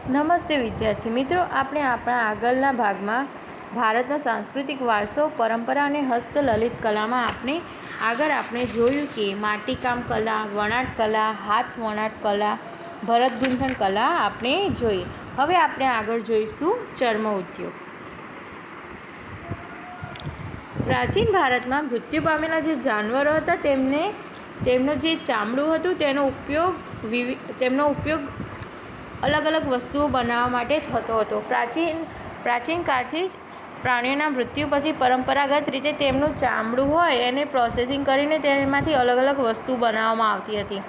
નમસ્તે વિદ્યાર્થી મિત્રો, આપણે આપણા આગળના ભાગમાં ભારતનો સાંસ્કૃતિક વારસો, પરંપરા અને હસ્તલલિત કલામાં આપણે જોયું કે માટીકામ કલા, વણાટ કલા, હાથ વણાટ કલા, ભરતગૂંથણ કલા આપણે જોઈ. હવે આપણે આગળ જોઈશું ચર્મ ઉદ્યોગ. પ્રાચીન ભારતમાં મૃત્યુ પામેલા જે જાનવરો હતા તેમનું જે ચામડું હતું તેમનો ઉપયોગ અલગ અલગ વસ્તુઓ બનાવવા માટે થતો હતો. પ્રાચીન કાળથી જ પ્રાણીઓના મૃત્યુ પછી પરંપરાગત રીતે તેમનું ચામડું હોય એને પ્રોસેસિંગ કરીને તેમાંથી અલગ અલગ વસ્તુ બનાવવામાં આવતી હતી.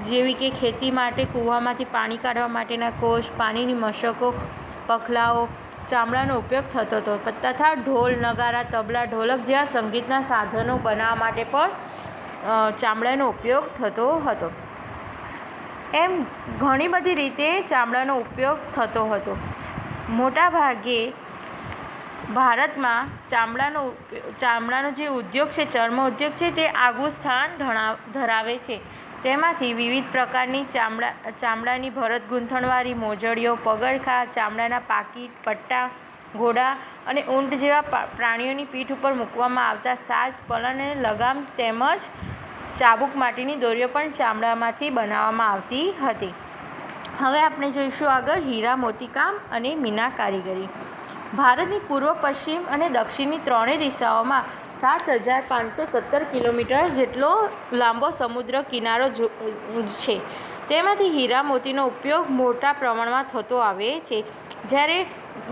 જેવી કે ખેતી માટે કૂવામાંથી પાણી કાઢવા માટેના કોષ, પાણીની મશકો, પખલાઓ, ચામડાનો ઉપયોગ થતો હતો તથા ઢોલ, નગારા, તબલા, ઢોલક જેવા સંગીતના સાધનો બનાવવા માટે પણ ચામડાનો ઉપયોગ થતો હતો. એમ ઘણી બધી રીતે ચામડાનો ઉપયોગ થતો હતો. મોટાભાગે ભારતમાં ચામડાનો જે ઉદ્યોગ છે, ચર્મ ઉદ્યોગ છે, તે આગવું સ્થાન ધરાવે છે. તેમાંથી વિવિધ પ્રકારની ચામડાની ભરત ગૂંથણવાળી મોજડીઓ, પગરખાં, ચામડાના પાકીટ, પટ્ટા, ઘોડા અને ઊંટ જેવા પ્રાણીઓની પીઠ ઉપર મૂકવામાં આવતા સાજ, પલંગ અને લગામ તેમજ ચાબુક માટેની દોરીઓ પણ ચામડામાંથી બનાવવામાં આવતી હતી. હવે આપણે જોઈશું આગળ હીરા મોતીકામ અને મીના કારીગરી. ભારતની પૂર્વ, પશ્ચિમ અને દક્ષિણની ત્રણેય દિશાઓમાં 7,517 કિલોમીટર જેટલો લાંબો સમુદ્ર કિનારો છે. તેમાંથી હીરા મોતીનો ઉપયોગ મોટા પ્રમાણમાં થતો આવે છે. જ્યારે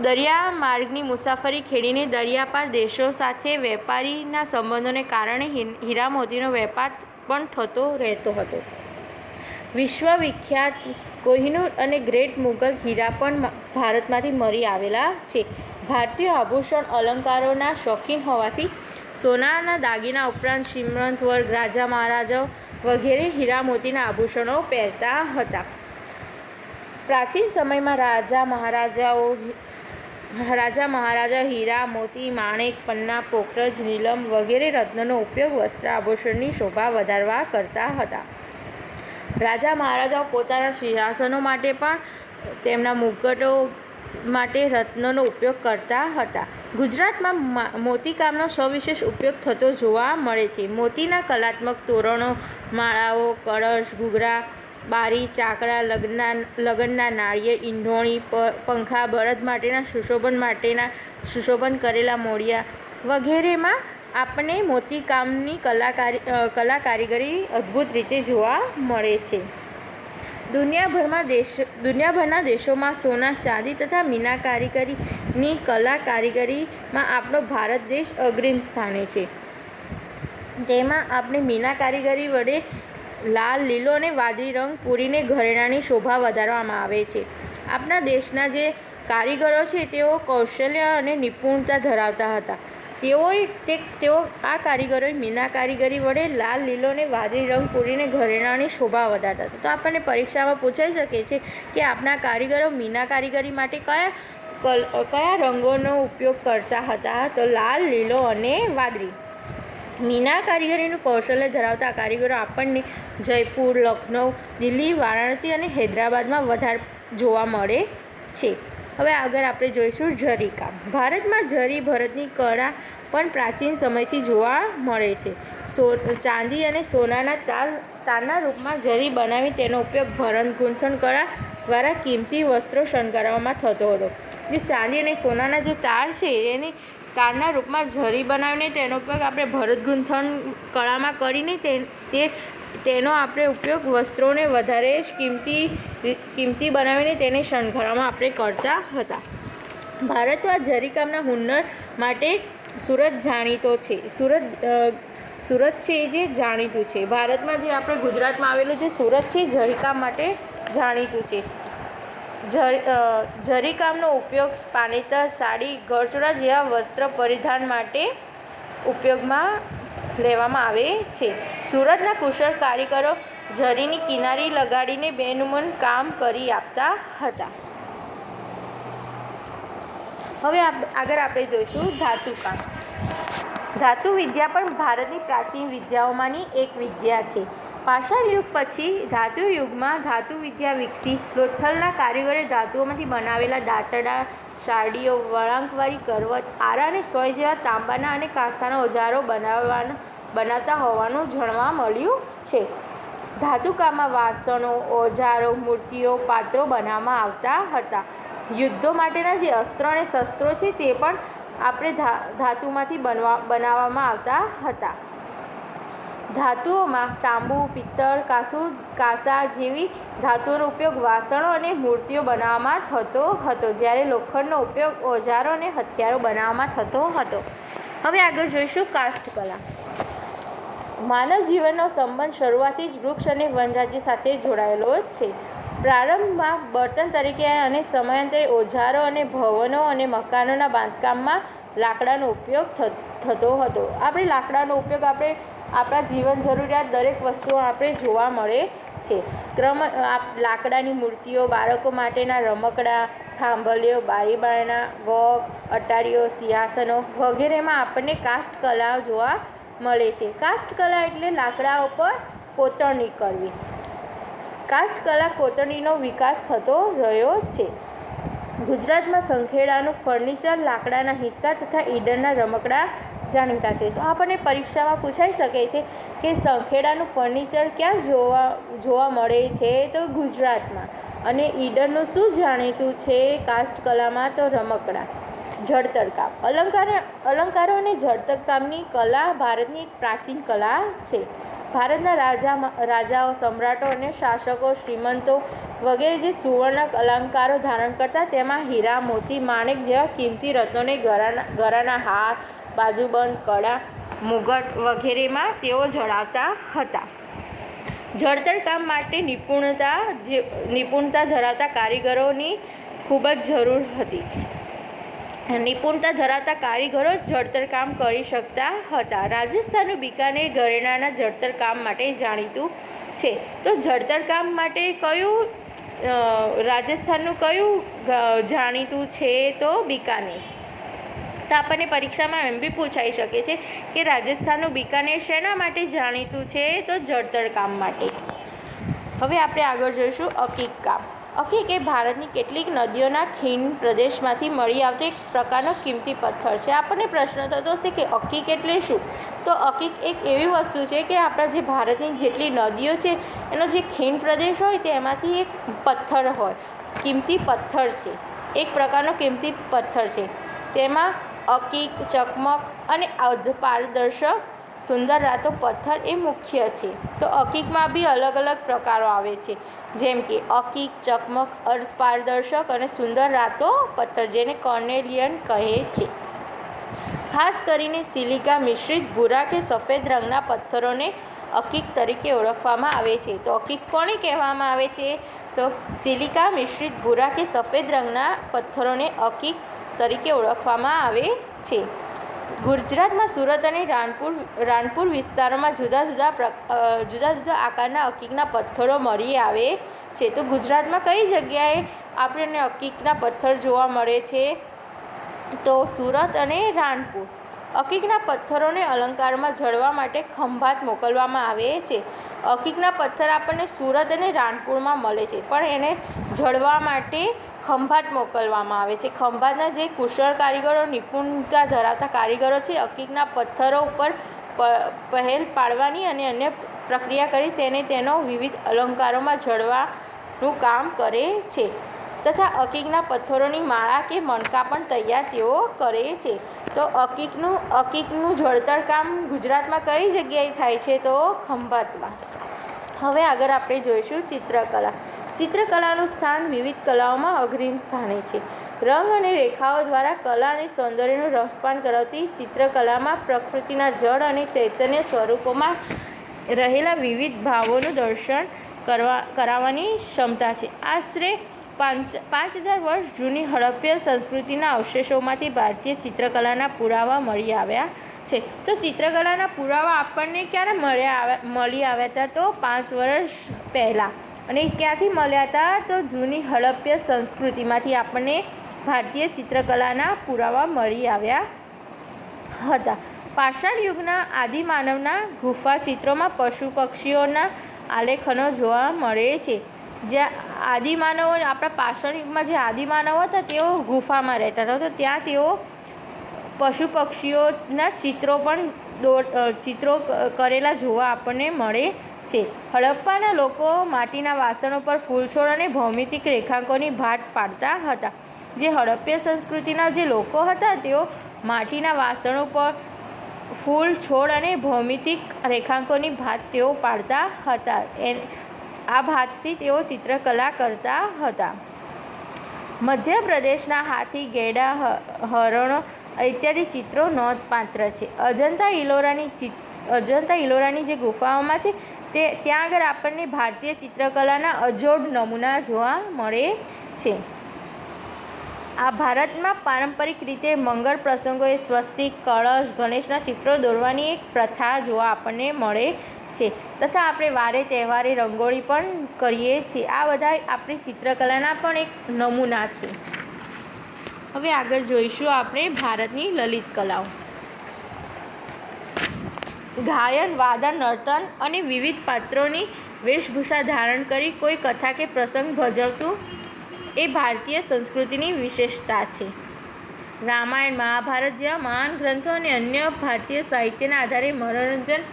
દરિયા માર્ગની મુસાફરી ખેડીને દરિયાપાર દેશો સાથે વેપારીના સંબંધોને કારણે હીરા મોતીનો વેપાર પણ થતો રહેતો હતો. વિશ્વવિખ્યાત કોહિનૂર અને ગ્રેટ મુગલ હીરા પણ ભારતમાંથી મળી આવેલા છે. ભારતીય આભૂષણ અલંકારોના શોખીન હોવાથી સોનાના દાગીના ઉપરાંત શ્રીમંત વર્ગ, રાજા મહારાજાઓ વગેરે હીરા મોતીના આભૂષણો પહેરતા હતા. પ્રાચીન સમયમાં રાજા મહારાજાઓ હીરા, મોતી, માણેક, પન્ના, પોખરજ, નીલમ વગેરે રત્નોનો ઉપયોગ વસ્ત્ર આભૂષણની શોભા વધારવા કરતા હતા. રાજા મહારાજાઓ પોતાના સિંહાસનો માટે પણ તેમના મુગટો માટે રત્નોનો ઉપયોગ કરતા હતા. ગુજરાતમાં મોતીકામનો સવિશેષ ઉપયોગ થતો જોવા મળે છે. મોતીના કલાત્મક તોરણો, માળાઓ, કળશ, ઘૂઘરા, બારી, ચાકળા, લગ્નના નાળિયેર, ઈંઢોણી, પંખા, બળદ માટેના સુશોભન કરેલા મોડિયા વગેરેમાં આપણે મોતીકામની કલા કારીગરી અદ્ભુત રીતે જોવા મળે છે. દુનિયાભરના દેશોમાં સોના, ચાંદી તથા મીના કારીગરીની કલા કારીગરીમાં આપણો ભારત દેશ અગ્રીમ સ્થાને છે. તેમાં આપણે મીના કારીગરી વડે લાલ, લીલો અને વાદળી રંગ પૂરીને ઘરેણાંની શોભા વધારવામાં આવે છે. આપણા દેશના જે કારીગરો છે તેઓ કૌશલ્ય અને નિપુણતા ધરાવતા હતા. તેઓ આ કારીગરોએ મીના કારીગરી વડે લાલ, લીલો અને વાદળી રંગ પૂરીને ઘરેણાંની શોભા વધારતા હતા. તો આપણને પરીક્ષામાં પૂછાઈ શકે છે કે આપણા કારીગરો મીના કારીગરી માટે કયા રંગોનો ઉપયોગ કરતા હતા? તો લાલ, લીલો અને વાદળી. મીના કારીગરીનું કૌશલ્ય ધરાવતા કારીગરો આપણને જયપુર, લખનઉ, દિલ્હી, વારાણસી અને હૈદરાબાદમાં વધારે જોવા મળે છે. હવે આગળ આપણે જોઈશું જરીકામ. ભારતમાં જરી ભરતની કળા પણ પ્રાચીન સમયથી જોવા મળે છે. ચાંદી અને સોનાના તારના રૂપમાં જરી બનાવી તેનો ઉપયોગ ભરત ગૂંથણ કળા દ્વારા કિંમતી વસ્ત્રો શણગારવામાં થતો હતો. જે ચાંદી અને સોનાના જે તાર છે એને તારના રૂપમાં જરી બનાવીને તેનો ઉપયોગ આપણે ભરત ગૂંથણ કળામાં કરીને તેનો આપણે ઉપયોગ વસ્ત્રોને વધારે કિંમતી બનાવીને તેને શણગારવામાં આપણે કરતા હતા. ભારતમાં જરીકામના હુન્નર માટે સુરત જાણીતો છે. સુરત છે જે જાણીતું છે. ભારતમાં જે આપણે ગુજરાતમાં આવેલું જે સુરત છે જરીકામ માટે જાણીતું છે. જરીકામનો ઉપયોગ પાનેતર, સાડી, ગળચોળા જેવા વસ્ત્ર પરિધાન માટે ઉપયોગમાં લેવામાં આવે છે. સુરતના કુશળ કારીગરો જરીની કિનારી લગાડીને બેનમૂન કામ કરી આપતા હતા. હવે આગળ આપણે જોઈશું ધાતુકામ. ધાતુ વિદ્યા પણ ભારતની પ્રાચીન વિદ્યાઓમાંની એક વિદ્યા છે. પાષાણ યુગ પછી ધાતુ યુગમાં ધાતુ વિદ્યા વિકસી. લોથલના કારીગરોએ ધાતુઓમાંથી બનાવેલા દાંતરડા, સારડીઓ, વળાંકવાળી કરવત, આરા અને સોય જેવા તાંબાના અને કાંસાના ઓજારો બનાવતા હોવાનું જાણવા મળ્યું છે. ધાતુકામમાં વાસણો, ઓજારો, મૂર્તિઓ, પાત્રો બનાવવામાં આવતા હતા. યુદ્ધો માટેના જે અસ્ત્રો અને શસ્ત્રો છે તે પણ આપણે ધાતુમાંથી બનાવવામાં આવતા હતા. ધાતુઓમાં તાંબુ, પિત્તળ, કાંસા જેવી ધાતુઓનો ઉપયોગ વાસણો અને મૂર્તિઓ બનાવવામાં થતો હતો, જ્યારે લોખંડનો ઉપયોગ ઓજારો અને હથિયારો બનાવવામાં થતો હતો. હવે આગળ જોઈશું કાષ્ઠકલા. માનવ જીવનનો સંબંધ શરૂઆતથી જ વૃક્ષ અને વનરાજી સાથે જોડાયેલો છે. પ્રારંભમાં બળતણ તરીકે અને સમયાંતરે ઓજારો અને ભવનો અને મકાનોના બાંધકામમાં લાકડાનો ઉપયોગ થતો હતો. આપણે લાકડાનો ઉપયોગ આપણા જીવન જરૂરિયાત દરેક વસ્તુઓ આપણે જોવા મળે છે. લાકડાની મૂર્તિઓ, બાળકો માટેના રમકડા, થાંભલીઓ, બારીબારણા, વોક, અટારીઓ, સિંહાસનો વગેરેમાં આપણને કાષ્ઠકલા જોવા મળે છે. કાષ્ઠકલા એટલે લાકડા ઉપર કોતરણી કરવી. કાષ્ઠકલા કોતરણીનો વિકાસ થતો રહ્યો છે. ગુજરાતમાં સંખેડાનું ફર્નિચર, લાકડાના હિંચકા તથા ઈડનના રમકડા જાણીતા છે. તો આપણને પરીક્ષામાં પૂછાઈ શકે છે કે સંખેડાનું ફર્નિચર ક્યાં જોવા મળે છે? તો ગુજરાતમાં. અને ઈડનનું શું જાણીતું છે કાષ્ઠકલામાં? તો રમકડા. જળતરકામ. અલંકારો અને જળતરકામની કલા ભારતની એક પ્રાચીન કલા છે. ભારતના રાજાઓ, સમ્રાટો અને શાસકો, શ્રીમંતો વગેરે જે સુવર્ણ અલંકારો ધારણ કરતા, તેમાં હીરા, મોતી, માણેક જેવા કિંમતી રત્નોને ગળાના હાર, બાજુબંધ, કડા, મુગટ વગેરેમાં તેઓ જડાવતા હતા. જળતરકામ માટે નિપુણતા ધરાવતા કારીગરોની ખૂબ જ જરૂર હતી. નિપુણતા ધરાવતા કારીગરો જ જળતરકામ કરી શકતા હતા. રાજસ્થાનનું બિકાનેર ઘરેણાના જળતરકામ માટે જાણીતું છે. તો જળતરકામ માટે રાજસ્થાનનું કયું જાણીતું છે? તો બિકાનેર. તો આપણને પરીક્ષામાં એમ બી પૂછાઈ શકે છે કે રાજસ્થાનનું બિકાનેર શેના માટે જાણીતું છે? તો જળતરકામ માટે. હવે આપણે આગળ જોઈશું અકીક કામ. અકીક એ ભારતની કેટલીક નદીઓના ખીણ પ્રદેશમાંથી મળી આવતો એક પ્રકારનો કિંમતી પથ્થર છે. આપણને પ્રશ્ન થતો હશે કે અકીક એટલે શું? તો અકીક એક એવી વસ્તુ છે કે આપણા જે ભારતની જેટલી નદીઓ છે એનો જે ખીણ પ્રદેશ હોય તેમાંથી એક પથ્થર હોય, કિંમતી પથ્થર છે, એક પ્રકારનો કિંમતી પથ્થર છે. તેમાં અકીક, ચકમક અને અર્ધપારદર્શક સુંદર રાતો પથ્થર એ મુખ્ય છે. તો અકીકમાં બી અલગ અલગ પ્રકારો આવે છે, જેમ કે અકીક, ચકમક, અર્ધપારદર્શક અને સુંદર રાતો પથ્થર, જેને કોર્નેલિયન કહે છે. ખાસ કરીને સિલિકા મિશ્રિત ભૂરા કે સફેદ રંગના પથ્થરોને અકીક તરીકે ઓળખવામાં આવે છે. તો અકીક કોને કહેવામાં આવે છે? તો સિલિકા મિશ્રિત ભૂરા કે સફેદ રંગના પથ્થરોને અકીક તરીકે ઓળખવામાં આવે છે. ગુજરાતમાં સુરત અને રાણપુર વિસ્તારોમાં જુદા જુદા આકારના અકીકના પથ્થરો મળી આવે છે. તો ગુજરાતમાં કઈ જગ્યાએ આપણને અકીકના પથ્થર જોવા મળે છે? તો સુરત અને રાણપુર. અકીકના પથ્થરોને અલંકારમાં જડવા માટે ખંભાત મોકલવામાં આવે છે. અકીકના પથ્થર આપણને સુરત અને રાણપુરમાં મળે છે, પણ એને જડવા માટે ખંભાત મોકલવામાં આવે છે. ખંભાતના જે કુશળ કારીગરો, નિપુણતા ધરાવતા કારીગરો છે, અકીકના પથ્થરો ઉપર પહેલ પાડવાની અને અન્ય પ્રક્રિયા કરી તેનો વિવિધ અલંકારોમાં જડવાનું કામ કરે છે. તથા અકીકના પથ્થરોની માળા કે મણકા પણ તૈયાર તેઓ કરે છે. તો અકીકનું જળતર કામ ગુજરાતમાં કઈ જગ્યાએ થાય છે? તો ખંભાતમાં. હવે આગળ આપણે જોઈશું ચિત્રકલા. ચિત્રકલાનું સ્થાન વિવિધ કલાઓમાં અગ્રીમ સ્થાને છે. રંગ અને રેખાઓ દ્વારા કલા અને સૌંદર્યનું રસપાન કરાવતી ચિત્રકલામાં પ્રકૃતિના જળ અને ચૈતન્ય સ્વરૂપોમાં રહેલા વિવિધ ભાવોનું દર્શન કરાવવાની ક્ષમતા છે. આશરે 5000 વર્ષ જૂની હડપ્પા સંસ્કૃતિના અવશેષોમાંથી ભારતીય ચિત્રકલાના પુરાવા મળી આવ્યા છે. તો ચિત્રકલાના પુરાવા આપણને ક્યારે મળી આવ્યા હતા? તો 5 વર્ષ પહેલાં. અને ક્યાંથી મળ્યા હતા? તો જૂની હડપ્પા સંસ્કૃતિમાંથી આપણને ભારતીય ચિત્રકલાના પુરાવા મળી આવ્યા હતા. પાષાણ યુગના આદિમાનવના ગુફા ચિત્રોમાં પશુ પક્ષીઓના આલેખનો જોવા મળે છે. જ્યાં આદિમાનવો આપણા પાષાણ યુગમાં જે આદિમાનવો હતા તેઓ ગુફામાં રહેતા હતા, તો ત્યાં તેઓ પશુ પક્ષીઓના ચિત્રો કરેલા જોવા આપણને મળે છે. હડપ્પાના લોકો માટીના વાસણો પર ફૂલ છોડ અને ભૌમિતિક રેખાંકોની ભાત પાડતા હતા. જે હડપ્પીય સંસ્કૃતિના જે લોકો હતા તેઓ માટીના વાસણો પર ફૂલ છોડ અને ભૌમિતિક રેખાંકોની ભાત તેઓ પાડતા હતા. આ ભાતથી તેઓ ચિત્રકલા કરતા હતા. મધ્યપ્રદેશના હાથી, ગૈડા, હરણો ઇત્યાદિ ચિત્રો નોંધપાત્ર છે. અજંતા ઇલોરાની જે ગુફાઓમાં છે ત્યાં આગળ આપણને ભારતીય ચિત્રકલાના અજોડ નમૂના જોવા મળે છે. આ ભારતમાં પારંપરિક રીતે મંગળ પ્રસંગોએ સ્વસ્તિક, કળશ, ગણેશના ચિત્રો દોરવાની એક પ્રથા જોવા આપણને મળે છે. તથા આપણે વારે તહેવારે રંગોળી પણ કરીએ છીએ. આ બધા આપણી ચિત્રકલાના પણ એક નમૂના છે. હવે આગળ જોઈશું આપણે ભારતની લલિત કલાઓ. ગાયન, વાદન, નર્તન અને વિવિધ પાત્રોની વેશભૂષા ધારણ કરી કોઈ કથા કે પ્રસંગ ભજવતું એ ભારતીય સંસ્કૃતિની વિશેષતા છે. રામાયણ, મહાભારત જેવા મહાન ગ્રંથો અને અન્ય ભારતીય સાહિત્યના આધારે મનોરંજન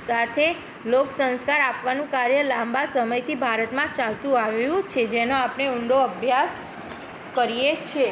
સાથે લોક સંસ્કાર આપવાનું કાર્ય લાંબા સમયથી ભારતમાં ચાલતું આવ્યું છે, જેનો આપણે ઊંડો અભ્યાસ કરીએ છીએ.